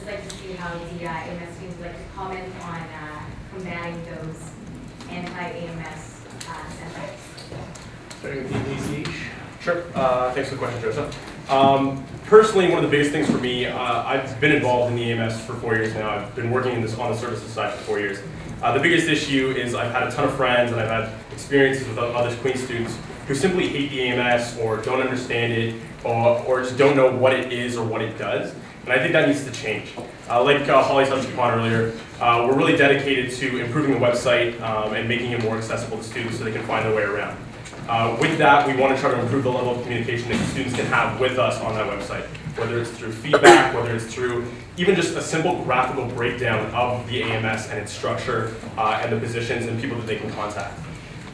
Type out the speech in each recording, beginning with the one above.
like to see how the AMS students would like to comment on combating those anti-AMS sentiments. Starting with the ACH. Sure. Thanks for the question, Joseph. Personally, one of the biggest things for me, I've been involved in the AMS for 4 years now. I've been working on the services side for 4 years. The biggest issue is I've had a ton of friends and I've had experiences with other Queen's students who simply hate the AMS or don't understand it or just don't know what it is or what it does. And I think that needs to change. Like Holly touched upon earlier, we're really dedicated to improving the website and making it more accessible to students so they can find their way around. With that, we want to try to improve the level of communication that students can have with us on that website, whether it's through feedback, whether it's through even just a simple graphical breakdown of the AMS and its structure and the positions and people that they can contact.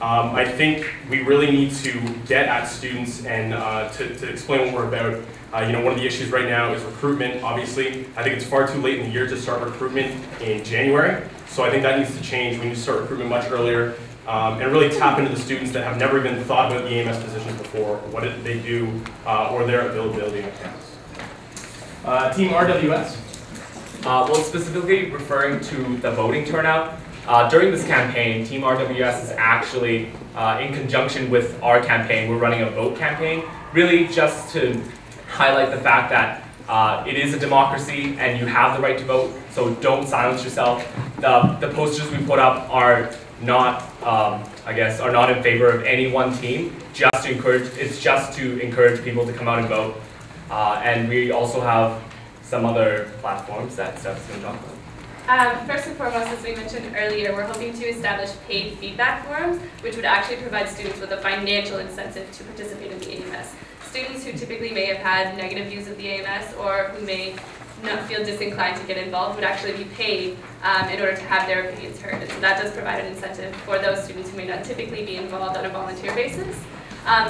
I think we really need to get at students and to explain what we're about. One of the issues right now is recruitment, obviously. I think it's far too late in the year to start recruitment in January, so I think that needs to change. We need to start recruitment much earlier. And really tap into the students that have never even thought about the AMS positions before, what they do, or their availability on campus. Team RWS. Well, specifically referring to the voting turnout, during this campaign, Team RWS is actually, in conjunction with our campaign, we're running a vote campaign, really just to highlight the fact that it is a democracy and you have the right to vote, so don't silence yourself. The posters we put up are not, are not in favor of any one team. It's just to encourage people to come out and vote. And we also have some other platforms that Steph's going to talk about. First and foremost, as we mentioned earlier, we're hoping to establish paid feedback forums, which would actually provide students with a financial incentive to participate in the AMS. Students who typically may have had negative views of the AMS or who may not feel disinclined to get involved would actually be paid in order to have their opinions heard. And so that does provide an incentive for those students who may not typically be involved on a volunteer basis.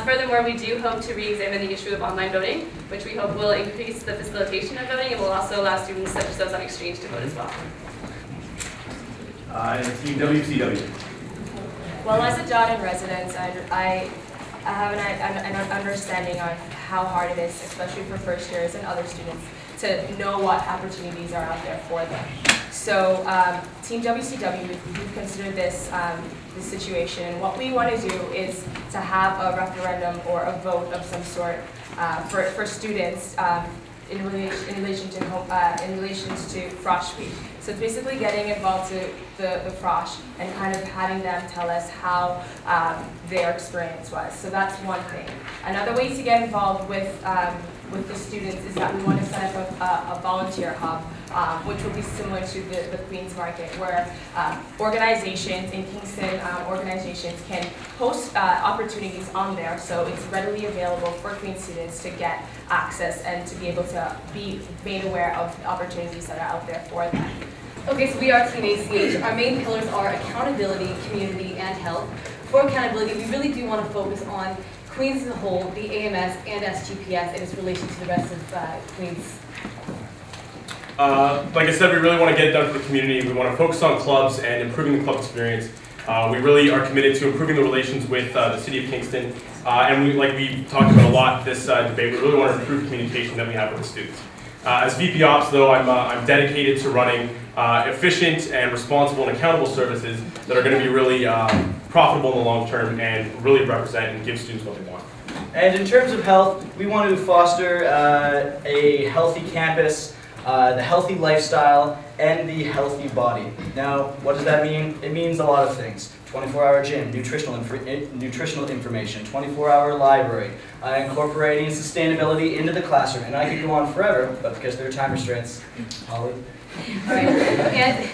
Furthermore, we do hope to re-examine the issue of online voting, which we hope will increase the facilitation of voting and will also allow students such as those on exchange to vote as well. And Team WCW. Well, as a Jordan resident, I have an understanding of how hard it is, especially for first years and other students, to know what opportunities are out there for them. So Team WCW, we've considered this situation, and what we want to do is to have a referendum or a vote of some sort for students in relation to Frosh Week. So it's basically getting involved to the Frosh and kind of having them tell us how their experience was. So that's one thing. Another way to get involved with the students is that we want to set up a volunteer hub, which will be similar to the Queen's Market, where organizations in Kingston, organizations can post opportunities on there, so it's readily available for Queen students to get access and to be able to be made aware of the opportunities that are out there for them. Okay, so we are Team ACH. Our main pillars are accountability, community, and health. For accountability, we really do want to focus on Queens as a whole, the AMS and SGPS, and its relation to the rest of Queens. Like I said, we really want to get it done for the community. We want to focus on clubs and improving the club experience. We really are committed to improving the relations with the City of Kingston. And like we talked about a lot this debate, we really want to improve communication that we have with the students. As VP Ops, though, I'm dedicated to running efficient and responsible and accountable services that are going to be really profitable in the long term and really represent and give students what they want. And in terms of health, we want to foster a healthy campus, the healthy lifestyle, and the healthy body. Now, what does that mean? It means a lot of things. 24-hour gym, nutritional information, 24-hour library, incorporating sustainability into the classroom. And I could go on forever, but because there are time restraints, Holly. All right. And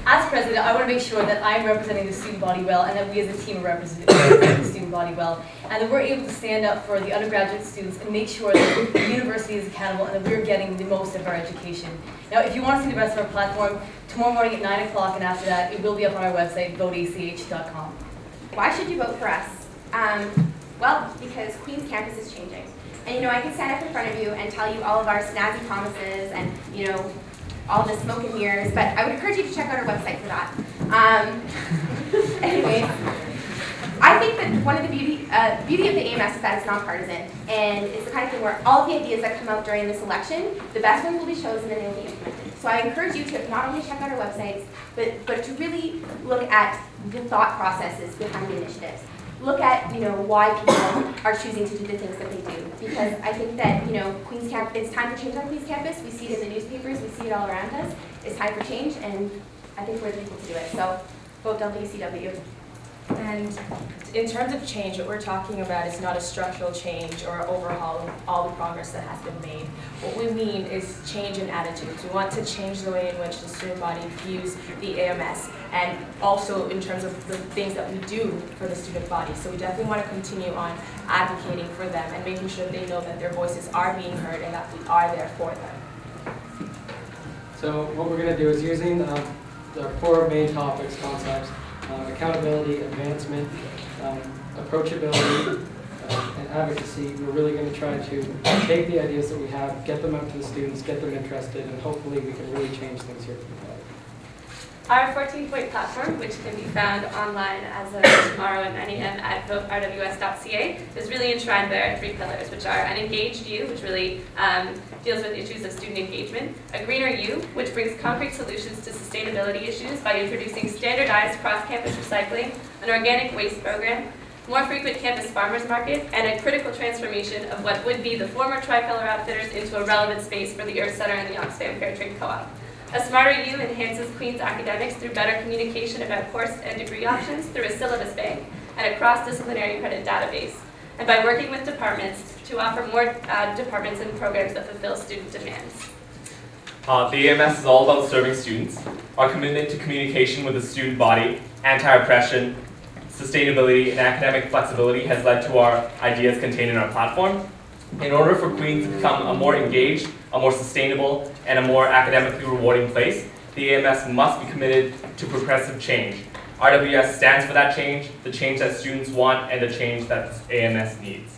as president, I want to make sure that I'm representing the student body well, and that we as a team are representing the student body well, and that we're able to stand up for the undergraduate students and make sure that the university is accountable and that we're getting the most of our education. Now, if you want to see the rest of our platform, tomorrow morning at 9 o'clock, and after that, it will be up on our website, voteach.com. Why should you vote for us? Well, because Queen's campus is changing. And I can stand up in front of you and tell you all of our snazzy promises and, all the smoke and mirrors, but I would encourage you to check out our website for that. Anyways, I I think that one of the beauty of the AMS is that it's nonpartisan, and it's the kind of thing where all of the ideas that come out during this election, the best ones will be chosen and they will be implemented. So I encourage you to not only check out our websites, but to really look at the thought processes behind the initiatives. Look at why people are choosing to do the things that they do, because I think that Queens Camp, it's time for change on Queens Campus. We see it in the newspapers, we see it all around us. It's time for change, and I think we're the people to do it. So vote WCW. And in terms of change, what we're talking about is not a structural change or overhaul of all the progress that has been made. What we mean is change in attitudes. We want to change the way in which the student body views the AMS, and also in terms of the things that we do for the student body. So we definitely want to continue on advocating for them and making sure they know that their voices are being heard and that we are there for them. So what we're going to do is using the 4 main topics, concepts, accountability, advancement, approachability, and advocacy. We're really going to try to take the ideas that we have, get them up to the students, get them interested, and hopefully we can really change things here for the body. Our 14-point platform, which can be found online as of tomorrow at 9 a.m. at voterws.ca, is really enshrined by our 3 pillars, which are an engaged you, which really deals with issues of student engagement, a greener you, which brings concrete solutions to sustainability issues by introducing standardized cross-campus recycling, an organic waste program, more frequent campus farmers market, and a critical transformation of what would be the former Tricolor Outfitters into a relevant space for the Earth Center and the Oxfam Fair Trade Co-op. A Smarter You enhances Queen's academics through better communication about course and degree options through a syllabus bank and a cross-disciplinary credit database, and by working with departments to offer more departments and programs that fulfill student demands. The AMS is all about serving students. Our commitment to communication with the student body, anti-oppression, sustainability, and academic flexibility has led to our ideas contained in our platform. In order for Queens to become a more engaged, a more sustainable, and a more academically rewarding place, the AMS must be committed to progressive change. RWS stands for that change, the change that students want, and the change that AMS needs.